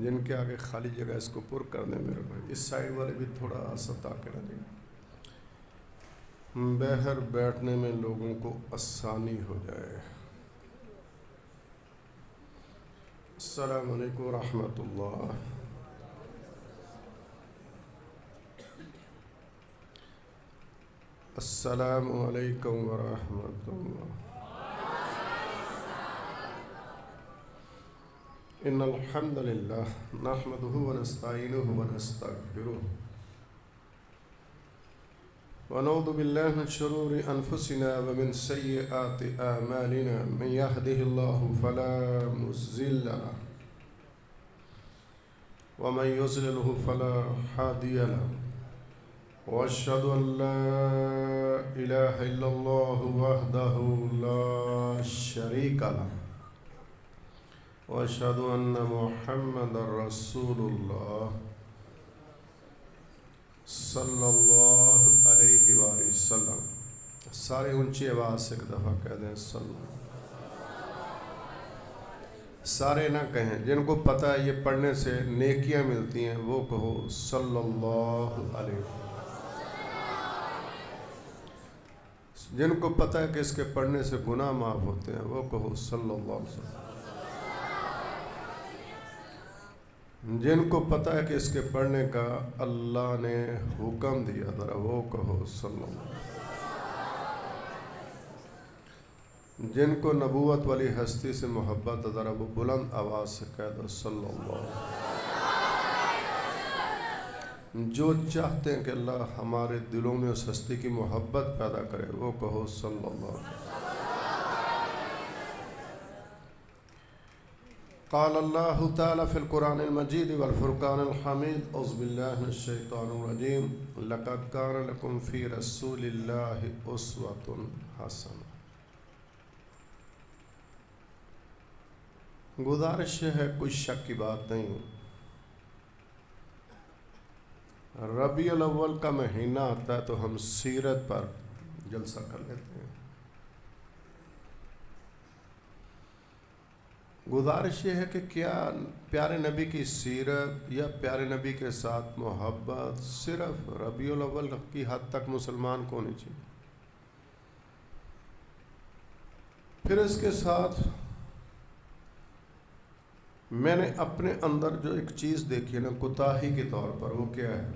جن کے آگے خالی جگہ اس کو پر کر دیں میرے بھائی، اس سائڈ والے بھی تھوڑا ستا کے رہ جائیں، بہر بیٹھنے میں لوگوں کو آسانی ہو جائے۔ السلام علیکم ورحمۃ اللہ۔ السلام علیکم ورحمۃ اللہ۔ ان الحمد للہ نحمده ونستعینه ونستغفره ونعوذ باللہ من شرور انفسنا ومن سیئات اعمالنا من يهده الله فلا مضل له ومن يضلل فلا هادي له واشهد ان لا اله الا الله وحده لا شريك له واشهد ان محمدا رسول اللہ صلی اللہ علیہ وآلہ وسلم۔ سارے اونچی آواز سے ایک دفعہ کہہ دیں صلی اللہ۔ سارے نہ کہیں، جن کو پتہ ہے یہ پڑھنے سے نیکیاں ملتی ہیں وہ کہو صلی اللہ علیہ وسلم۔ جن کو پتہ ہے کہ اس کے پڑھنے سے گناہ معاف ہوتے ہیں وہ کہو صلی اللہ علیہ وسلم۔ جن کو پتہ ہے کہ اس کے پڑھنے کا اللہ نے حکم دیا ذرا وہ کہو صلی اللہ علیہ وسلم۔ جن کو نبوت والی ہستی سے محبت ہے ذرا وہ بلند آواز سے کہہ دو صلی اللہ علیہ وسلم۔ جو چاہتے ہیں کہ اللہ ہمارے دلوں میں اس ہستی کی محبت پیدا کرے وہ کہو صلی اللہ علیہ وسلم۔ قال اللہ تعالی فی القرآن المجید والفرقان الحمید اعوذ باللہ من الشیطان الرجیم لقد کان لکم فی رسول اللہ اسوۃ حسنہ۔ گزارش ہے، کوئی شک کی بات نہیں، ربیع الاول کا مہینہ آتا ہے تو ہم سیرت پر جلسہ کر لیتے ہیں۔ گزارش یہ ہے کہ کیا پیارے نبی کی سیرت یا پیارے نبی کے ساتھ محبت صرف ربیع الاول کی حد تک مسلمان کو ہونی چاہیے؟ پھر اس کے ساتھ میں نے اپنے اندر جو ایک چیز دیکھی ہے نا کوتاہی کے طور پر، وہ کیا ہے؟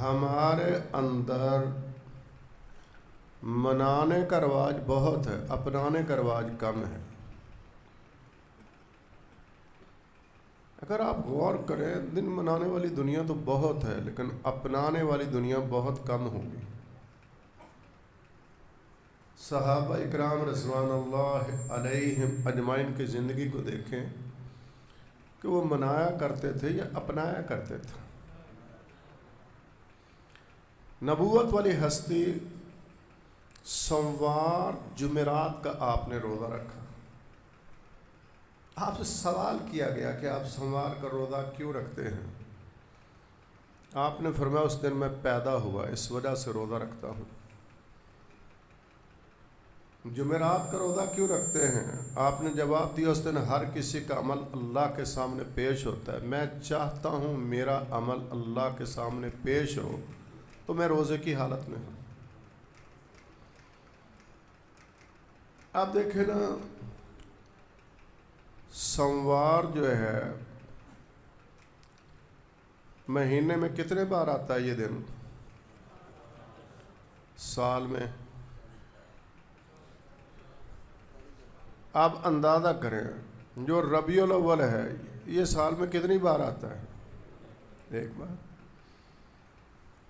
ہمارے اندر منانے کا رواج بہت ہے، اپنانے کا رواج کم ہے۔ اگر آپ غور کریں، دن منانے والی دنیا تو بہت ہے لیکن اپنانے والی دنیا بہت کم ہوگی۔ صحابہ اکرام رضوان اللہ علیہم اجمعین کی زندگی کو دیکھیں کہ وہ منایا کرتے تھے یا اپنایا کرتے تھے۔ نبوت والی ہستی، سوموار جمعرات کا آپ نے روزہ رکھا، آپ سے سوال کیا گیا کہ آپ سوموار کا روزہ کیوں رکھتے ہیں؟ آپ نے فرمایا اس دن میں پیدا ہوا اس وجہ سے روزہ رکھتا ہوں۔ جمعرات کا روزہ کیوں رکھتے ہیں؟ آپ نے جواب دیا اس دن ہر کسی کا عمل اللہ کے سامنے پیش ہوتا ہے، میں چاہتا ہوں میرا عمل اللہ کے سامنے پیش ہو تو میں روزے کی حالت میں ہوں۔ آپ دیکھیں نا، سوموار جو ہے مہینے میں کتنے بار آتا ہے یہ دن؟ سال میں آپ اندازہ کریں، جو ربیع الاول ہے یہ سال میں کتنی بار آتا ہے؟ ایک بار۔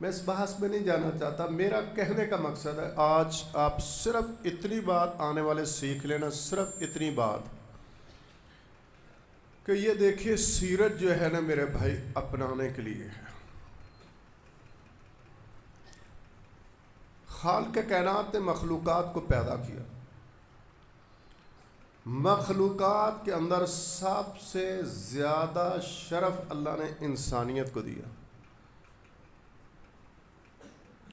میں اس بحث میں نہیں جانا چاہتا، میرا کہنے کا مقصد ہے آج آپ صرف اتنی بات آنے والے سیکھ لینا، صرف اتنی بات کہ یہ دیکھیے سیرت جو ہے نا میرے بھائی اپنانے کے لیے ہے۔ خالق کائنات نے مخلوقات کو پیدا کیا، مخلوقات کے اندر سب سے زیادہ شرف اللہ نے انسانیت کو دیا،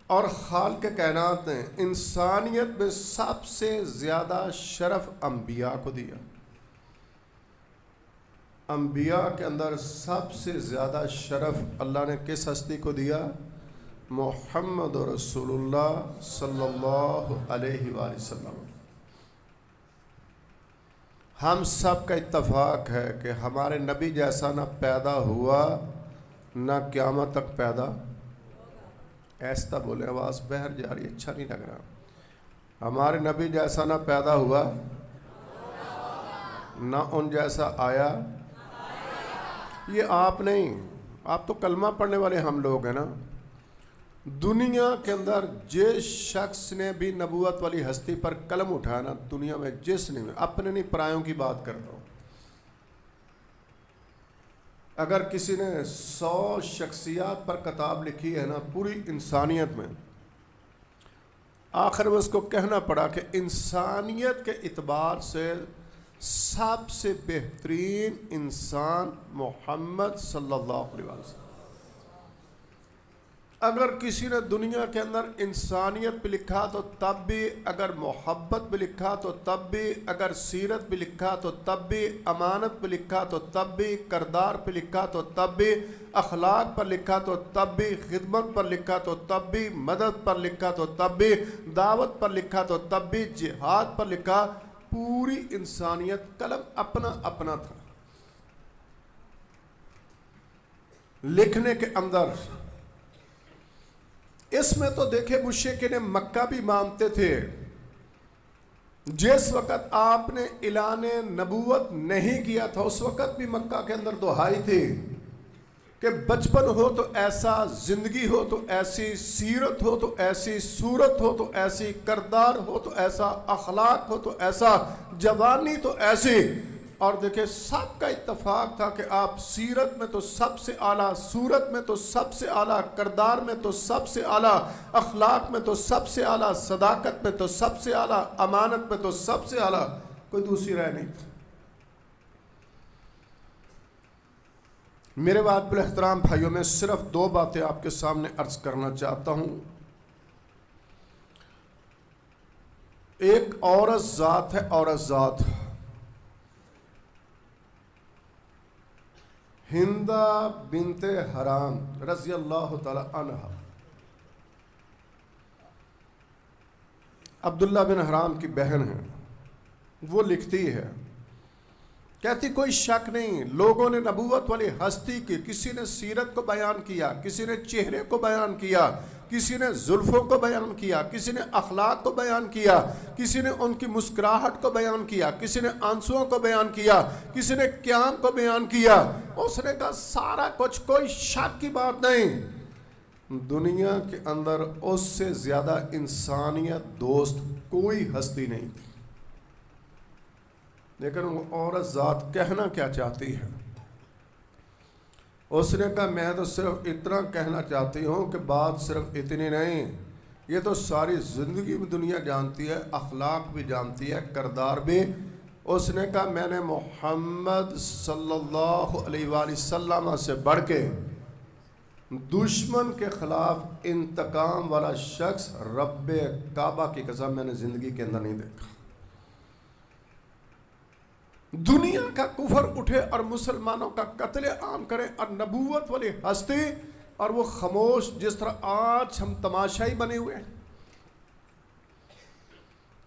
اور خالق کائنات نے انسانیت میں سب سے زیادہ شرف انبیاء کو دیا۔ انبیاء کے اندر سب سے زیادہ شرف اللہ نے کس ہستی کو دیا؟ محمد رسول اللہ صلی اللہ علیہ وآلہ وسلم۔ ہم سب کا اتفاق ہے کہ ہمارے نبی جیسا نہ پیدا ہوا نہ قیامت تک پیدا۔ ایسا بولے، آواز بہر جا رہی، اچھا نہیں لگ رہا۔ ہمارے نبی جیسا نہ پیدا ہوا نہ ان جیسا آیا۔ یہ آپ نہیں، آپ تو کلمہ پڑھنے والے ہم لوگ ہیں نا۔ دنیا کے اندر جس شخص نے بھی نبوت والی ہستی پر قلم اٹھایا نا، دنیا میں جس نے، اپنے نہیں پرایوں کی بات کرتا ہوں، اگر کسی نے 100 شخصیات پر کتاب لکھی ہے نا پوری انسانیت میں، آخر میں اس کو کہنا پڑا کہ انسانیت کے اعتبار سے سب سے بہترین انسان محمد صلی اللہ علیہ وسلم۔ اگر کسی نے دنیا کے اندر انسانیت پہ لکھا تو تب بھی، اگر محبت پہ لکھا تو تب بھی، اگر سیرت پہ لکھا تو تب بھی، امانت پہ لکھا تو تب بھی، کردار پہ لکھا تو تب بھی، اخلاق پر لکھا تو تب بھی، خدمت پر لکھا تو تب بھی، مدد پر لکھا تو تب بھی، دعوت پر لکھا تو تب بھی، جہاد پر لکھا، پوری انسانیت قلم اپنا اپنا تھا لکھنے کے اندر۔ اس میں تو دیکھے مشرکین مکہ بھی مانتے تھے۔ جس وقت آپ نے اعلان نبوت نہیں کیا تھا اس وقت بھی مکہ کے اندر دہائی تھی کہ بچپن ہو تو ایسا، زندگی ہو تو ایسی، سیرت ہو تو ایسی، صورت ہو تو ایسی، کردار ہو تو ایسا، اخلاق ہو تو ایسا، جوانی تو ایسی۔ اور دیکھیں سب کا اتفاق تھا کہ آپ سیرت میں تو سب سے اعلیٰ، صورت میں تو سب سے اعلیٰ، کردار میں تو سب سے اعلیٰ، اخلاق میں تو سب سے اعلیٰ، صداقت میں تو سب سے اعلیٰ، امانت میں تو سب سے اعلیٰ، کوئی دوسری رائے نہیں تھی۔ میرے بعد بالاحترام بھائیوں، میں صرف 2 باتیں آپ کے سامنے عرض کرنا چاہتا ہوں۔ ایک عورت ذات ہے، عورت ذات ہندہ بنت حرام رضی اللہ تعالی عنہ، عبداللہ بن حرام کی بہن ہے۔ وہ لکھتی ہے، کہتی کوئی شک نہیں، لوگوں نے نبوت والی ہستی کی، کسی نے سیرت کو بیان کیا، کسی نے چہرے کو بیان کیا، کسی نے زلفوں کو بیان کیا، کسی نے اخلاق کو بیان کیا، کسی نے ان کی مسکراہٹ کو بیان کیا، کسی نے آنسوؤں کو بیان کیا، کسی نے قیام کو بیان کیا۔ اس نے کہا سارا کچھ، کوئی شک کی بات نہیں، دنیا کے اندر اس سے زیادہ انسانیت دوست کوئی ہستی نہیں تھی۔ لیکن وہ عورت ذات کہنا کیا چاہتی ہے؟ اس نے کہا میں تو صرف اتنا کہنا چاہتی ہوں کہ بات صرف اتنی نہیں، یہ تو ساری زندگی میں دنیا جانتی ہے، اخلاق بھی جانتی ہے، کردار بھی۔ اس نے کہا میں نے محمد صلی اللہ علیہ وآلہ وسلم سے بڑھ کے دشمن کے خلاف انتقام والا شخص رب کعبہ کی قسم میں نے زندگی کے اندر نہیں دیکھا۔ دنیا کا کفر اٹھے اور مسلمانوں کا قتل عام کرے اور نبوت والی ہستی، اور وہ خاموش، جس طرح آج ہم تماشائی بنے ہوئے ہیں۔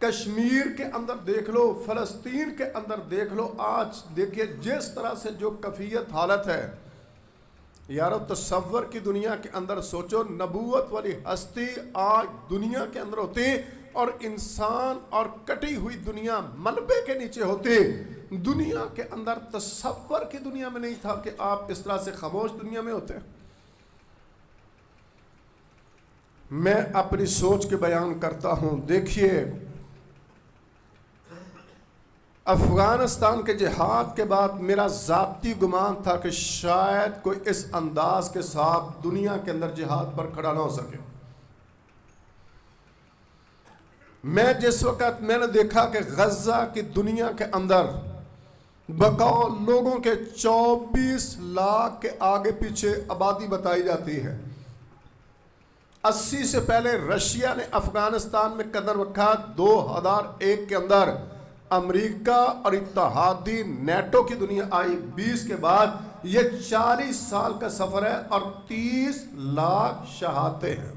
کشمیر کے اندر دیکھ لو، فلسطین کے اندر دیکھ لو، آج دیکھیے جس طرح سے جو کیفیت حالت ہے، یارو تصور کی دنیا کے اندر سوچو، نبوت والی ہستی آج دنیا کے اندر ہوتی اور انسان اور کٹی ہوئی دنیا ملبے کے نیچے ہوتی۔ دنیا کے اندر تصور کی دنیا میں نہیں تھا کہ آپ اس طرح سے خاموش دنیا میں ہوتے۔ میں اپنی سوچ کے بیان کرتا ہوں۔ دیکھیے افغانستان کے جہاد کے بعد میرا ذاتی گمان تھا کہ شاید کوئی اس انداز کے ساتھ دنیا کے اندر جہاد پر کھڑا نہ ہو سکے۔ میں جس وقت میں نے دیکھا کہ غزہ کی دنیا کے اندر بقول لوگوں کے 24 لاکھ کے آگے پیچھے آبادی بتائی جاتی ہے۔ 80 سے پہلے رشیا نے افغانستان میں قدم رکھا، 2001 کے اندر امریکہ اور اتحادی نیٹو کی دنیا آئی 20 کے بعد یہ 40 سال کا سفر ہے اور 30 لاکھ شہادتیں ہیں۔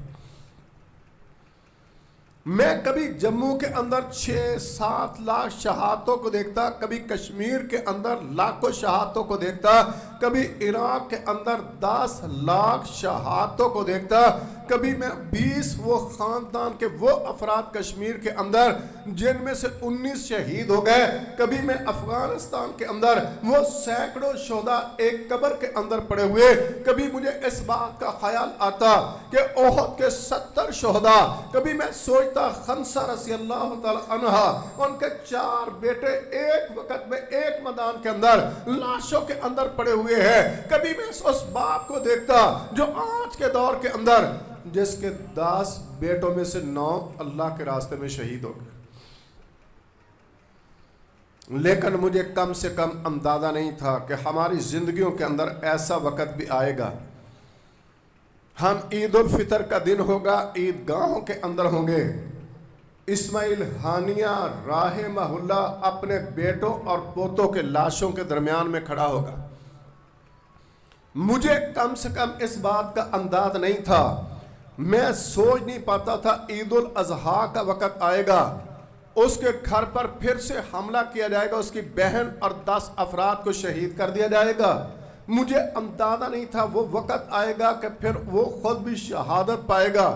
میں کبھی جموں کے اندر 6-7 لاکھ شہادتوں کو دیکھتا، کبھی کشمیر کے اندر لاکھوں شہادتوں کو دیکھتا، کبھی عراق کے اندر 10 لاکھ شہادتوں کو دیکھتا، کبھی میں 20 وہ خاندان کے وہ افراد کشمیر کے اندر جن میں سے 19 شہید ہو گئے، کبھی میں افغانستان کے اندر وہ سینکڑوں شہداء ایک قبر کے اندر پڑے ہوئے، کبھی مجھے اس بات کا خیال آتا کہ احد کے 70 شہداء، کبھی میں سوچتا خنسہ رضی اللہ تعالی عنہ ان کے 4 بیٹے ایک وقت میں ایک میدان کے اندر لاشوں کے اندر پڑے ہوئے ہیں، کبھی میں اس باپ کو دیکھتا جو آج کے دور کے اندر جس کے 10 بیٹوں میں سے 9 اللہ کے راستے میں شہید ہو گئے، لیکن مجھے کم سے کم اندازہ نہیں تھا کہ ہماری زندگیوں کے اندر ایسا وقت بھی آئے گا، ہم عید الفطر کا دن ہوگا، عید گاہوں کے اندر ہوں گے، اسماعیل ہانیہ رحمہ اللہ اپنے بیٹوں اور پوتوں کے لاشوں کے درمیان میں کھڑا ہوگا۔ مجھے کم سے کم اس بات کا انداز نہیں تھا، میں سوچ نہیں پاتا تھا عید الاضحیٰ کا وقت آئے گا، اس کے گھر پر پھر سے حملہ کیا جائے گا، اس کی بہن اور 10 افراد کو شہید کر دیا جائے گا۔ مجھے اندازہ نہیں تھا وہ وقت آئے گا کہ پھر وہ خود بھی شہادت پائے گا۔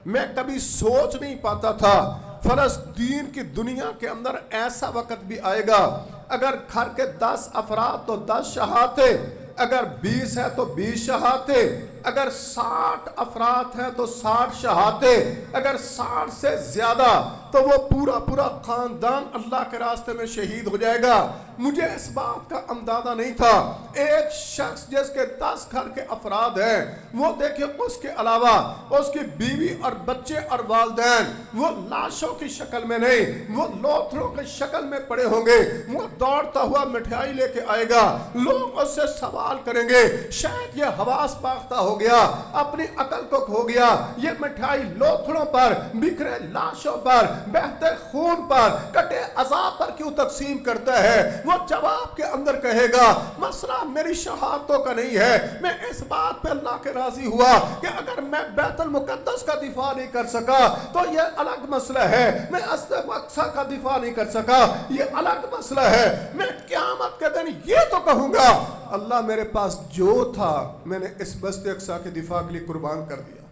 میں کبھی سوچ نہیں پاتا تھا فلسطین کی دنیا کے اندر ایسا وقت بھی آئے گا، اگر گھر کے 10 افراد تو 10 شہادتیں، اگر 20 ہے تو 20 شہادتیں، اگر 60 افراد ہیں تو 60 شہادتیں، اگر 60 سے زیادہ تو وہ پورا خاندان اللہ کے راستے میں شہید ہو جائے گا۔ مجھے اس بات کا اندازہ نہیں تھا ایک شخص جس کے 10 گھر کے افراد ہیں، وہ دیکھیں اس کے علاوہ اس کی بیوی اور بچے اور والدین وہ لاشوں کی شکل میں نہیں، وہ لوتھڑوں کی شکل میں پڑے ہوں گے، وہ دوڑتا ہوا مٹھائی لے کے آئے گا، لوگ اس سے سوال کریں گے شاید یہ حواس باختہ ہو گیا، اپنی عقل کو کھو گیا، یہ مٹھائی لوتھڑوں پر، بکھرے لاشوں پر، بہتے خون پر، کٹے اعضاء پر کیوں تقسیم کرتا ہے؟ وہ جواب کے اندر کہے گا مسئلہ میری شہادتوں کا نہیں ہے، میں اس بات پہ اللہ کے راضی ہوا کہ اگر میں بیت المقدس کا دفاع نہیں کر سکا تو یہ الگ مسئلہ ہے، میں مسجد اقصی کا دفاع نہیں کر سکا یہ الگ مسئلہ ہے، میں قیامت کے دن یہ تو کہوں گا اللہ میرے پاس جو تھا میں نے اس مسجد اقصی کے دفاع کے لیے قربان کر دیا۔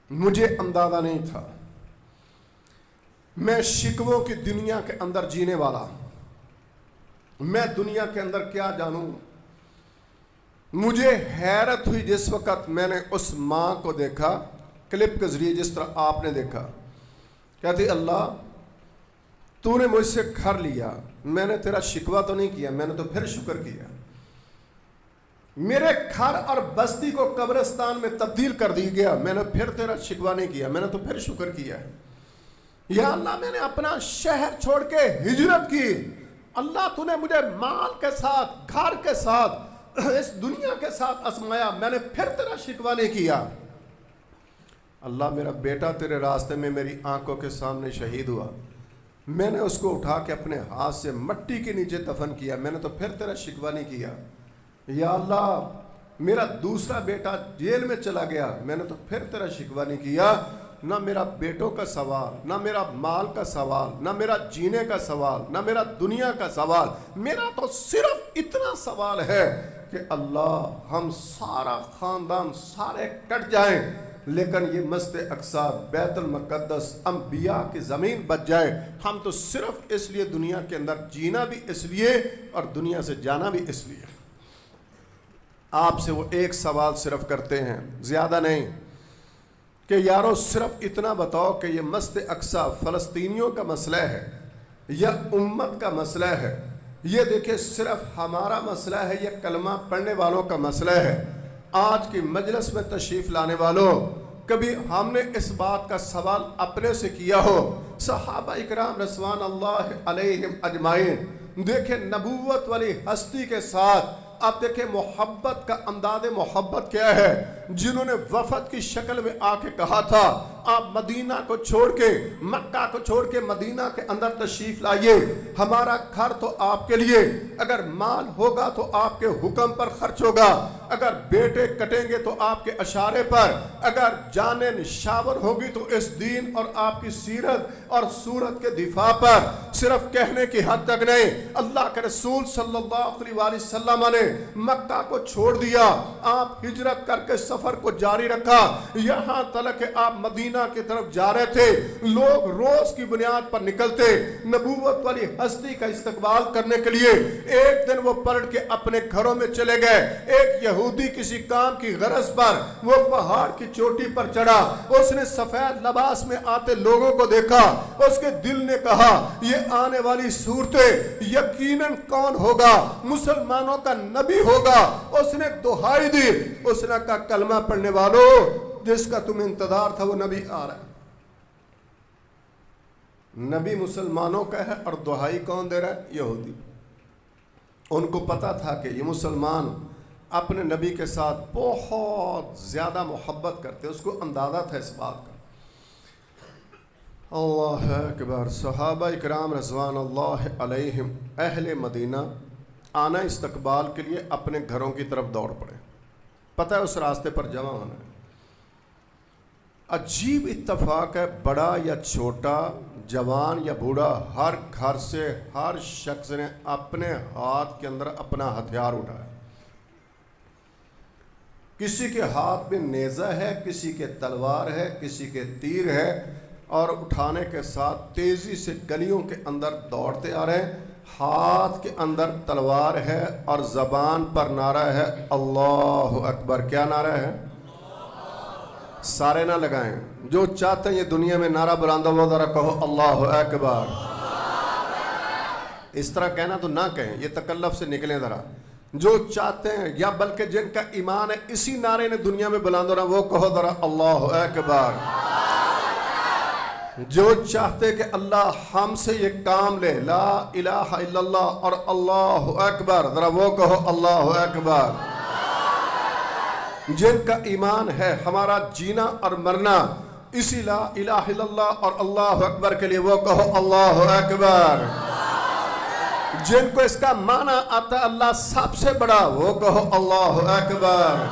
مجھے اندازہ نہیں تھا، میں شکووں کی دنیا کے اندر جینے والا، میں دنیا کے اندر کیا جانوں۔ مجھے حیرت ہوئی جس وقت میں نے اس ماں کو دیکھا کلپ کے ذریعے، جس طرح آپ نے دیکھا، کہتی اللہ تو نے مجھ سے گھر لیا، میں نے تیرا شکوہ تو نہیں کیا، میں نے تو پھر شکر کیا، میرے گھر اور بستی کو قبرستان میں تبدیل کر دی گیا، میں نے پھر تیرا شکوہ نہیں کیا، میں نے تو پھر شکر کیا ہے۔ یا اللہ میں نے اپنا شہر چھوڑ کے ہجرت کی، اللہ تو نے مجھے مال کے ساتھ، گھر کے ساتھ، اس دنیا کے ساتھ آزمایا، میں نے پھر تیرا شکوہ نہیں کیا۔ اللہ میرا بیٹا تیرے راستے میں میری آنکھوں کے سامنے شہید ہوا، میں نے اس کو اٹھا کے اپنے ہاتھ سے مٹی کے نیچے دفن کیا، میں نے تو پھر تیرا شکوہ نہیں کیا۔ یا اللہ میرا دوسرا بیٹا جیل میں چلا گیا، میں نے تو پھر تیرا شکوہ نہیں کیا۔ نہ میرا بیٹوں کا سوال، نہ میرا مال کا سوال، نہ میرا جینے کا سوال، نہ میرا دنیا کا سوال، میرا تو صرف اتنا سوال ہے کہ اللہ ہم سارا خاندان سارے کٹ جائیں لیکن یہ مسجد اقصی بیت المقدس انبیاء کی زمین بچ جائے، ہم تو صرف اس لیے دنیا کے اندر جینا بھی اس لیے اور دنیا سے جانا بھی اس لیے۔ آپ سے وہ ایک سوال صرف کرتے ہیں، زیادہ نہیں، کہ یارو صرف اتنا بتاؤ کہ یہ مسجد اقصی فلسطینیوں کا مسئلہ ہے یا امت کا مسئلہ ہے؟ یہ دیکھیں صرف ہمارا مسئلہ ہے یا کلمہ پڑھنے والوں کا مسئلہ ہے؟ آج کی مجلس میں تشریف لانے والوں، کبھی ہم نے اس بات کا سوال اپنے سے کیا ہو؟ صحابہ اکرام رضوان اللہ علیہم اجمعین، دیکھیں نبوت والی ہستی کے ساتھ آپ دیکھیں محبت کا انداز محبت کیا ہے، جنہوں نے وفد کی شکل میں آ کے کہا تھا آپ مدینہ کو چھوڑ کے مکہ کو چھوڑ کے مدینہ کے اندر تشریف لائیے، ہمارا گھر تو آپ کے لیے، اگر مال ہوگا تو آپ کے حکم پر خرچ ہوگا، اگر بیٹے کٹیں گے تو آپ کے اشارے پر، اگر جانیں نشاور ہوگی تو اس دین اور آپ کی سیرت اور صورت کے دفاع پر، صرف کہنے کی حد تک نہیں۔ اللہ کے رسول صلی اللہ علیہ وسلم نے مکہ کو چھوڑ دیا، آپ ہجرت کر کے سفر کو جاری رکھا، یہاں تک کہ آپ مدینہ کی طرف جا رہے تھے، لوگ روز کی بنیاد پر نکلتے نبوت والی ہستی کا استقبال کرنے کے لیے۔ ایک دن وہ پلٹ کے اپنے گھروں میں چلے گئے، ایک یہودی کسی کام کی غرض پر وہ پہاڑ کی چوٹی پر چڑھا، اس نے سفید لباس میں آتے لوگوں کو دیکھا، اس کے دل نے کہا یہ آنے والی صورتیں یقیناً کون ہوگا؟ مسلمانوں کا نبی ہوگا۔ اس نے دہائی دی، اس نے کہا کلمہ پڑھنے والوں، جس کا تم انتظار تھا وہ نبی آ رہا ہے۔ نبی مسلمانوں کا ہے اور دہائی کون دے رہا ہے؟ یہودی۔ ان کو پتا تھا کہ یہ مسلمان اپنے نبی کے ساتھ بہت زیادہ محبت کرتے، اس کو اندازہ تھا اس بات کا۔ اللہ اکبر۔ صحابہ اکرام رضوان اللہ علیہم اہل مدینہ آنا استقبال کے لیے اپنے گھروں کی طرف دوڑ پڑے، پتہ ہے اس راستے پر جمع ہونا ہے۔ عجیب اتفاق ہے، بڑا یا چھوٹا، جوان یا بوڑھا، ہر گھر سے ہر شخص نے اپنے ہاتھ کے اندر اپنا ہتھیار اٹھایا۔ کسی کے ہاتھ میں نیزہ ہے، کسی کے تلوار ہے، کسی کے تیر ہے، اور اٹھانے کے ساتھ تیزی سے گلیوں کے اندر دوڑتے آ رہے ہیں۔ ہاتھ کے اندر تلوار ہے اور زبان پر نعرہ ہے اللہ اکبر۔ کیا نعرہ ہے؟ سارے نہ لگائیں، جو چاہتے ہیں یہ دنیا میں نعرہ بلند ہو ذرا کہو اللہ اکبر۔ اس طرح کہنا تو نہ کہیں، یہ تکلف سے نکلیں ذرا۔ جو چاہتے ہیں یا بلکہ جن کا ایمان ہے اسی نعرے نے دنیا میں بلند ہونا، وہ کہو ذرا اللہ اکبر۔ جو چاہتے کہ اللہ ہم سے یہ کام لے، لا الہ الا اللہ اور اللہ اکبر، ذرا وہ کہو اللہ اکبر۔ جن کا ایمان ہے ہمارا جینا اور مرنا اسی لا الہ الا اللہ اور اللہ اکبر کے لیے، وہ کہو اللہ اکبر۔ جن کو اس کا معنی آتا ہے اللہ سب سے بڑا، وہ کہو اللہ اکبر۔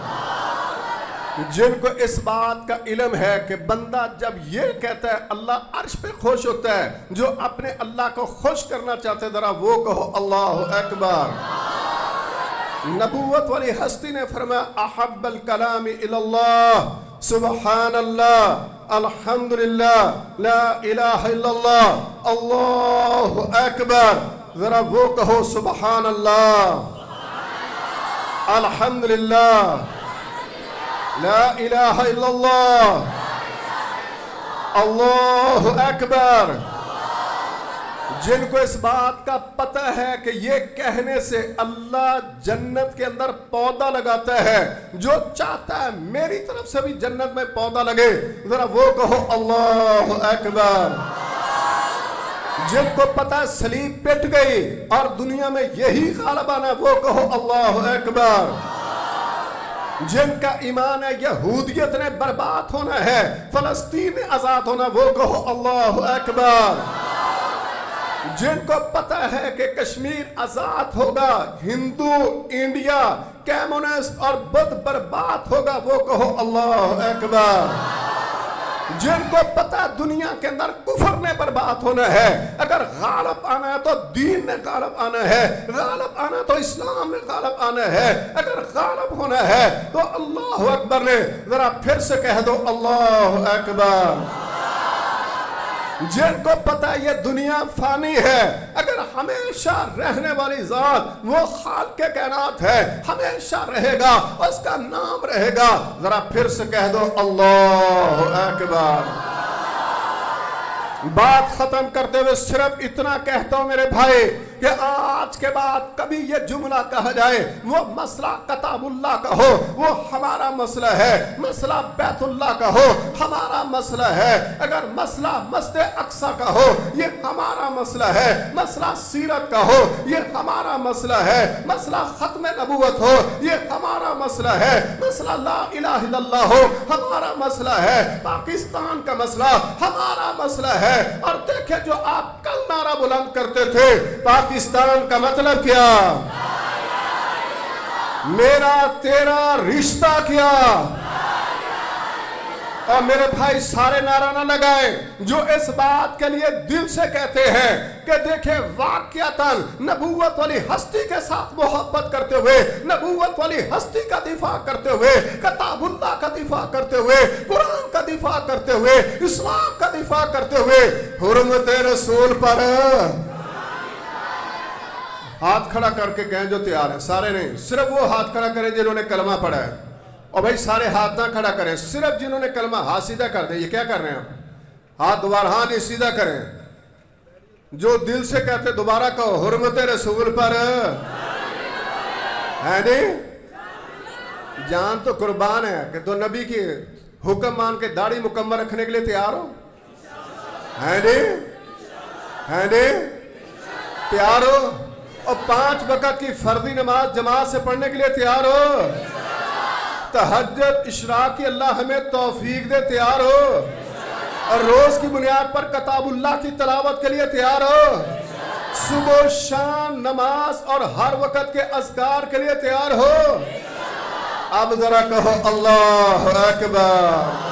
جن کو اس بات کا علم ہے کہ بندہ جب یہ کہتا ہے اللہ عرش پہ خوش ہوتا ہے، جو اپنے اللہ کو خوش کرنا چاہتے ذرا وہ کہو اللہ اکبر۔ نبوت والی ہستی نے فرمایا احب الکلام الی اللہ سبحان اللہ الحمدللہ لا الہ الا اللہ اللہ اکبر، ذرا وہ کہو سبحان اللہ الحمدللہ لا الہ الا اللہ اللہ اکبر۔ جن کو اس بات کا پتہ ہے کہ یہ کہنے سے اللہ جنت کے اندر پودا لگاتا ہے، جو چاہتا ہے میری طرف سے بھی جنت میں پودا لگے، ذرا وہ کہو اللہ اکبر۔ جن کو پتہ ہے صلیب پٹ گئی اور دنیا میں یہی غالب آنا، وہ کہو اللہ اکبر۔ جن کا ایمان ہے یہودیت نے برباد ہونا ہے، فلسطین نے آزاد ہونا، وہ کہو اللہ اکبر۔ جن کو پتہ ہے کہ کشمیر آزاد ہوگا، ہندو انڈیا کمیونسٹ اور بدھ برباد ہوگا، وہ کہو اللہ اکبر۔ جن کو پتہ دنیا کے اندر کفر نے برباد ہونا ہے، اگر غالب آنا ہے تو دین نے غالب آنا ہے، غالب آنا تو اسلام نے غالب آنا ہے، اگر غالب ہونا ہے تو اللہ اکبر نے، ذرا پھر سے کہہ دو اللہ اکبر۔ جن کو پتہ یہ دنیا فانی ہے، اگر ہمیشہ رہنے والی ذات وہ خالق کائنات ہے، ہمیشہ رہے گا، اس کا نام رہے گا، ذرا پھر سے کہہ دو اللہ اکبر۔ بات ختم کرتے ہوئے صرف اتنا کہتا ہوں میرے بھائی، کہ آج کے بعد کبھی یہ جملہ کہا جائے وہ مسئلہ کتاب اللہ کا ہو وہ ہمارا مسئلہ ہے، مسئلہ بیت اللہ کا ہو ہمارا مسئلہ ہے، اگر مسئلہ مسجد اقصی کا ہو یہ ہمارا مسئلہ ہے، مسئلہ سیرت کا ہو یہ ہمارا مسئلہ ہے، مسئلہ ختم نبوت ہو یہ ہمارا مسئلہ ہے، مسئلہ لا الہ الا اللہ ہو ہمارا مسئلہ ہے، پاکستان کا مسئلہ ہمارا مسئلہ ہے۔ اور دیکھیں جو آپ کل نعرہ بلند کرتے تھے پاکستان کا مطلب کیا، میرا تیرا رشتہ کیا، اور میرے بھائی سارے نعرہ نہ لگائیں جو اس بات کے لیے دل سے کہتے ہیں کہ دیکھیں واقعتاً نبوت والی ہستی کے ساتھ محبت کرتے ہوئے، نبوت والی ہستی کا دفاع کرتے ہوئے، کتاب اللہ کا دفاع کرتے ہوئے، قرآن کا دفاع کرتے ہوئے، اسلام کا دفاع کرتے ہوئے، حرمت رسول پر ہاتھ کھڑا کر کے کہیں جو تیار ہیں، سارے نہیں، صرف وہ ہاتھ کھڑا کریں جنہوں نے کلمہ پڑھا ہے، اور بھائی سارے ہاتھ نہ کھڑا کریں، صرف جنہوں نے کلمہ ہاتھ سیدھا کر دیں۔ یہ کیا کر رہے ہیں آپ؟ ہاتھ دوبارہ ہاں نہیں سیدھا کریں، جو دل سے کہتے دوبارہ کہو حرمت رسول پر ہے نہیں، جان تو قربان ہے کہ تو نبی کی حکم مان کے داڑھی مکمل رکھنے کے لیے تیار ہو، ہے نہیں، ہے نہیں، تیار ہو، اور 5 وقت کی فرضی نماز جماعت سے پڑھنے کے لیے تیار ہو، تہجد اشراقی اللہ ہمیں توفیق دے تیار ہو، اور روز کی بنیاد پر کتاب اللہ کی تلاوت کے لیے تیار ہو، صبح و شام نماز اور ہر وقت کے اذکار کے لیے تیار ہو۔ اب ذرا کہو اللہ اکبر۔